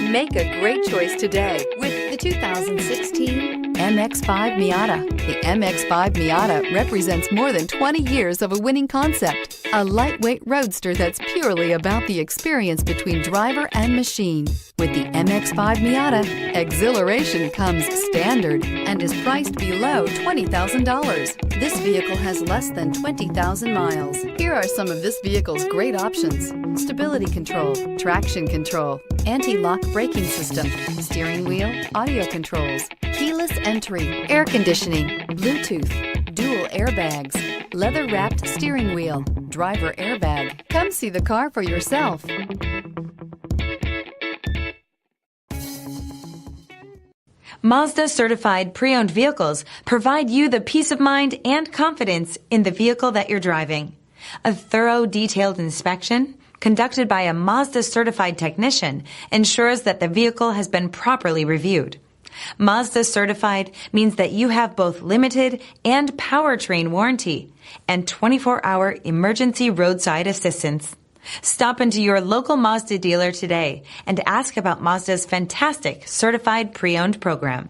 Make a great choice today with the 2016 MX-5 Miata. The MX-5 Miata represents more than 20 years of a winning concept. A lightweight roadster that's purely about the experience between driver and machine. With the MX-5 Miata, exhilaration comes standard and is priced below $20,000. This vehicle has less than 20,000 miles. Here are some of this vehicle's great options: stability control, traction control, anti-lock braking system, steering wheel audio controls, keyless entry, air conditioning, Bluetooth, dual airbags, leather-wrapped steering wheel, driver airbag. Come see the car for yourself. Mazda certified pre-owned vehicles provide you the peace of mind and confidence in the vehicle that you're driving. A thorough, detailed inspection conducted by a Mazda certified technician ensures that the vehicle has been properly reviewed. Mazda certified means that you have both limited and powertrain warranty and 24-hour emergency roadside assistance. Stop into your local Mazda dealer today and ask about Mazda's fantastic certified pre-owned program.